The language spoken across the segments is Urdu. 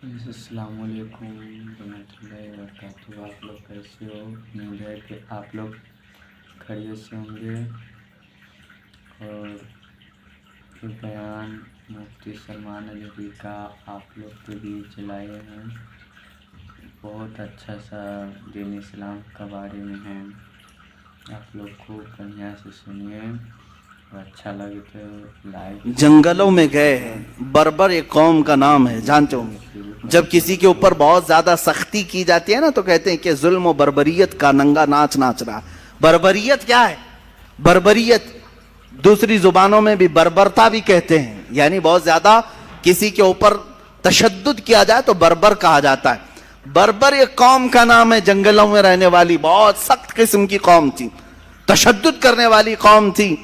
السلام علیکم ورحمۃ اللہ وبرکاتہ۔ آپ لوگ کیسے ہو؟ امید ہے کہ آپ لوگ خیریت سے ہوں گے۔ اور یہ بیان مفتی سلمان علی کا آپ لوگ کے بیچ چلائے ہیں، بہت اچھا سا دین اسلام کے بارے میں ہے۔ آپ لوگ خوب بڑھیا سے سنیے اور اچھا لگے تو لائک۔ جنگلوں میں گئے ہیں، بربر ایک قوم کا نام ہے، جانتے ہوں گے۔ جب کسی کے اوپر بہت زیادہ سختی کی جاتی ہے نا تو کہتے ہیں کہ ظلم و بربریت کا ننگا ناچ ناچ رہا۔ بربریت کیا ہے؟ بربریت دوسری زبانوں میں بھی بربرتا بھی کہتے ہیں، یعنی بہت زیادہ کسی کے اوپر تشدد کیا جائے تو بربر کہا جاتا ہے۔ بربر ایک قوم کا نام ہے، جنگلوں میں رہنے والی بہت سخت قسم کی قوم تھی، تشدد کرنے والی قوم تھی۔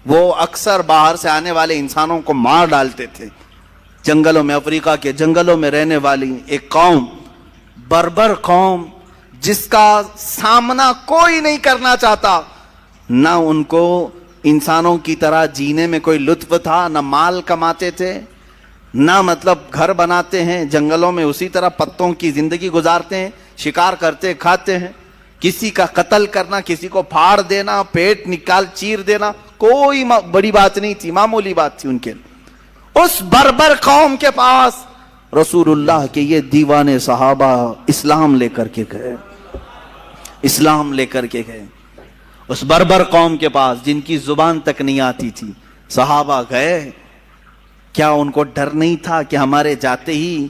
وہ اکثر باہر سے آنے والے انسانوں کو مار ڈالتے تھے۔ جنگلوں میں، افریقہ کے جنگلوں میں رہنے والی ایک قوم، بربر قوم، جس کا سامنا کوئی نہیں کرنا چاہتا۔ نہ ان کو انسانوں کی طرح جینے میں کوئی لطف تھا، نہ مال کماتے تھے، نہ مطلب گھر بناتے ہیں جنگلوں میں، اسی طرح پتوں کی زندگی گزارتے ہیں، شکار کرتے کھاتے ہیں۔ کسی کا قتل کرنا، کسی کو پھاڑ دینا، پیٹ نکال چیر دینا کوئی بڑی بات نہیں تھی، معمولی بات تھی ان کے۔ اس بربر قوم کے پاس رسول اللہ کے یہ دیوانے صحابہ اسلام لے کر کے گئے، اسلام لے کر کے گئے۔ اس بربر قوم کے پاس جن کی زبان تک نہیں آتی تھی، صحابہ گئے۔ کیا ان کو ڈر نہیں تھا کہ ہمارے جاتے ہی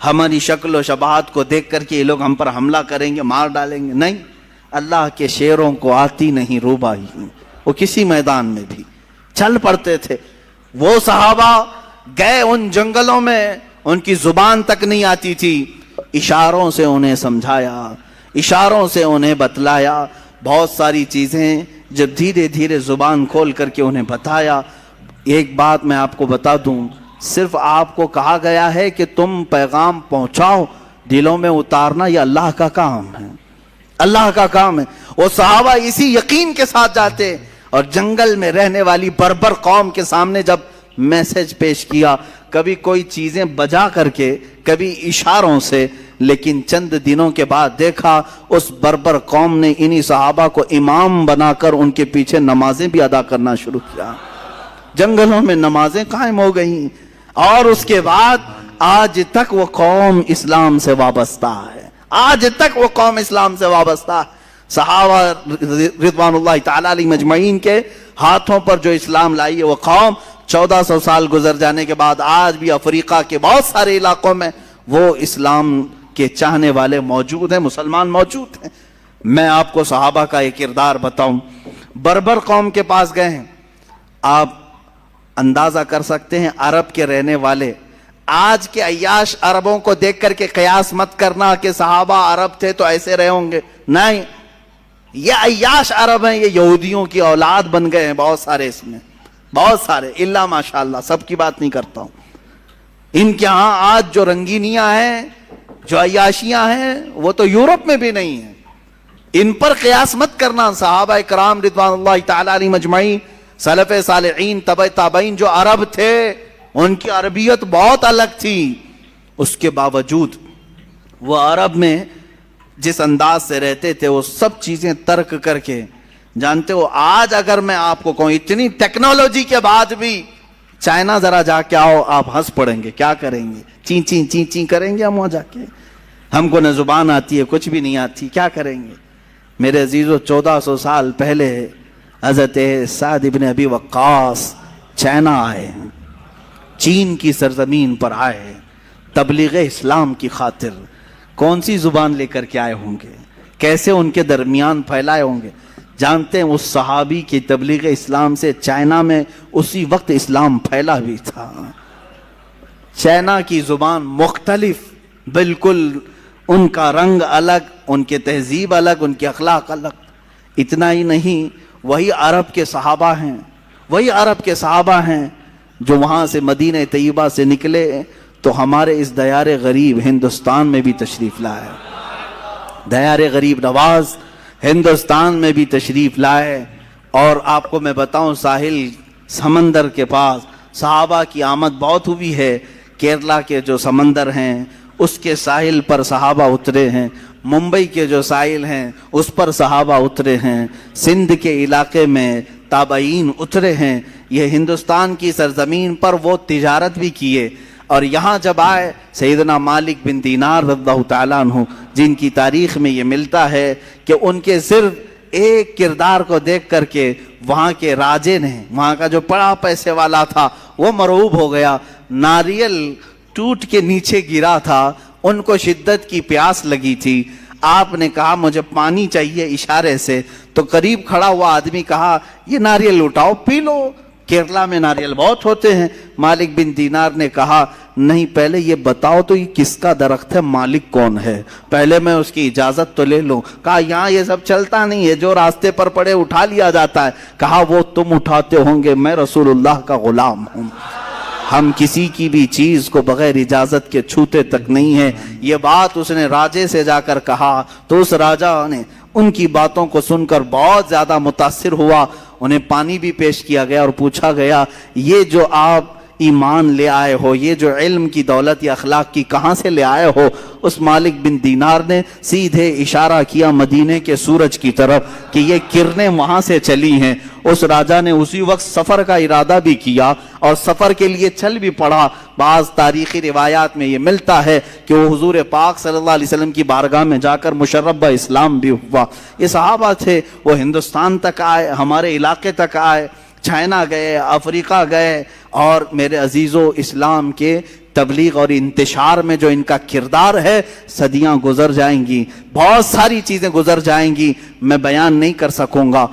ہماری شکل و شباہت کو دیکھ کر کے یہ لوگ ہم پر حملہ کریں گے، مار ڈالیں گے؟ نہیں، اللہ کے شیروں کو آتی نہیں روبائی، وہ کسی میدان میں بھی چل پڑتے تھے۔ وہ صحابہ گئے ان جنگلوں میں، ان کی زبان تک نہیں آتی تھی، اشاروں سے انہیں سمجھایا، اشاروں سے انہیں بتلایا بہت ساری چیزیں، جب دھیرے دھیرے زبان کھول کر کے انہیں بتایا۔ ایک بات میں آپ کو بتا دوں، صرف آپ کو کہا گیا ہے کہ تم پیغام پہنچاؤ، دلوں میں اتارنا یہ اللہ کا کام ہے، اللہ کا کام ہے۔ وہ صحابہ اسی یقین کے ساتھ جاتے اور جنگل میں رہنے والی بربر قوم کے سامنے جب میسج پیش کیا، کبھی کوئی چیزیں بجا کر کے، کبھی اشاروں سے، لیکن چند دنوں کے بعد دیکھا اس بربر قوم نے انہی صحابہ کو امام بنا کر ان کے پیچھے نمازیں بھی ادا کرنا شروع کیا۔ جنگلوں میں نمازیں قائم ہو گئیں، اور اس کے بعد آج تک وہ قوم اسلام سے وابستہ ہے، آج تک وہ قوم اسلام سے وابستہ ہے۔ صحابہ رضوان اللہ تعالی علیہ مجمعین کے ہاتھوں پر جو اسلام لائی ہے وہ قوم 1400 سال گزر جانے کے بعد آج بھی افریقہ کے بہت سارے علاقوں میں وہ اسلام کے چاہنے والے موجود ہیں، مسلمان موجود ہیں۔ میں آپ کو صحابہ کا ایک کردار بتاؤں۔ بربر قوم کے پاس گئے ہیں، آپ اندازہ کر سکتے ہیں عرب کے رہنے والے، آج کے عیاش عربوں کو دیکھ کر کے قیاس مت کرنا کہ صحابہ عرب تھے تو ایسے رہے ہوں گے، نہیں، یہ عیاش عرب ہیں، یہ یہودیوں کی اولاد بن گئے ہیں بہت سارے، اس میں بہت سارے، اللہ ماشاءاللہ، سب کی بات نہیں کرتا ہوں۔ ان کے ہاں آج جو رنگینیاں ہیں، جو عیاشیاں ہیں، وہ تو یورپ میں بھی نہیں ہیں۔ ان پر قیاس مت کرنا۔ صحابہ کرام رضوان اللہ تعالی علیہ مجمعین، سلف صالحین، تبع تابعین جو عرب تھے، ان کی عربیت بہت الگ تھی، اس کے باوجود وہ عرب میں جس انداز سے رہتے تھے وہ سب چیزیں ترک کر کے، جانتے ہو آج اگر میں آپ کو کہوں اتنی ٹیکنالوجی کے بعد بھی چائنا ذرا جا کے آؤ، آپ ہنس پڑیں گے، کیا کریں گے؟ چین چین چین چین کریں گے ہم وہاں جا کے، ہم کو نہ زبان آتی ہے، کچھ بھی نہیں آتی، کیا کریں گے؟ میرے عزیزو، 1400 سال پہلے حضرت سعد ابن ابی وقاص چائنا آئے ہیں، چین کی سرزمین پر آئے، تبلیغ اسلام کی خاطر۔ کون سی زبان لے کر کے آئے ہوں گے؟ کیسے ان کے درمیان پھیلائے ہوں گے؟ جانتے ہیں اس صحابی کی تبلیغ اسلام سے چائنا میں اسی وقت اسلام پھیلا بھی تھا۔ چائنا کی زبان مختلف، بالکل ان کا رنگ الگ، ان کے تہذیب الگ، ان کے اخلاق الگ۔ اتنا ہی نہیں، وہی عرب کے صحابہ ہیں، وہی عرب کے صحابہ ہیں جو وہاں سے مدینہ طیبہ سے نکلے تو ہمارے اس دیار غریب ہندوستان میں بھی تشریف لائے، دیار غریب نواز ہندوستان میں بھی تشریف لائے۔ اور آپ کو میں بتاؤں، ساحل سمندر کے پاس صحابہ کی آمد بہت ہوئی ہے۔ کیرلا کے جو سمندر ہیں اس کے ساحل پر صحابہ اترے ہیں، ممبئی کے جو ساحل ہیں اس پر صحابہ اترے ہیں، سندھ کے علاقے میں تابعین اترے ہیں، یہ ہندوستان کی سرزمین پر وہ تجارت بھی کیے، اور یہاں جب آئے سیدنا مالک بن دینار رضی اللہ تعالیٰ عنہ، جن کی تاریخ میں یہ ملتا ہے کہ ان کے صرف ایک کردار کو دیکھ کر کے وہاں کے راجے نے، وہاں کا جو بڑا پیسے والا تھا وہ مرعوب ہو گیا، ناریل ٹوٹ کے نیچے گرا تھا، ان کو شدت کی پیاس لگی تھی، آپ نے کہا مجھے پانی چاہیے اشارے سے، تو قریب کھڑا ہوا آدمی کہا یہ ناریل اٹھاؤ پی لو، کیرلا میں ناریل بہت ہوتے ہیں۔ مالک بن دینار نے کہا نہیں، پہلے یہ بتاؤ تو یہ کس کا درخت ہے، مالک کون ہے، پہلے میں اس کی اجازت تو لے لوں۔ کہا یہاں یہ سب چلتا نہیں ہے، جو راستے پر پڑے اٹھا لیا جاتا ہے۔ کہا وہ تم اٹھاتے ہوں گے، میں رسول اللہ کا غلام ہوں، ہم کسی کی بھی چیز کو بغیر اجازت کے چھوتے تک نہیں ہیں۔ یہ بات اس نے راجے سے جا کر کہا تو اس راجا نے ان کی باتوں کو سن کر بہت زیادہ متاثر ہوا، انہیں پانی بھی پیش کیا گیا اور پوچھا گیا یہ جو آپ ایمان لے آئے ہو، یہ جو علم کی دولت یا اخلاق کی کہاں سے لے آئے ہو؟ اس مالک بن دینار نے سیدھے اشارہ کیا مدینے کے سورج کی طرف کہ یہ کرنیں وہاں سے چلی ہیں۔ اس راجا نے اسی وقت سفر کا ارادہ بھی کیا اور سفر کے لیے چل بھی پڑا۔ بعض تاریخی روایات میں یہ ملتا ہے کہ وہ حضور پاک صلی اللہ علیہ وسلم کی بارگاہ میں جا کر مشرف اسلام بھی ہوا۔ یہ صحابہ تھے، وہ ہندوستان تک آئے، ہمارے علاقے تک آئے، چائنا گئے، افریقہ گئے، اور میرے عزیزو اسلام کے تبلیغ اور انتشار میں جو ان کا کردار ہے، صدیاں گزر جائیں گی، بہت ساری چیزیں گزر جائیں گی، میں بیان نہیں کر سکوں گا۔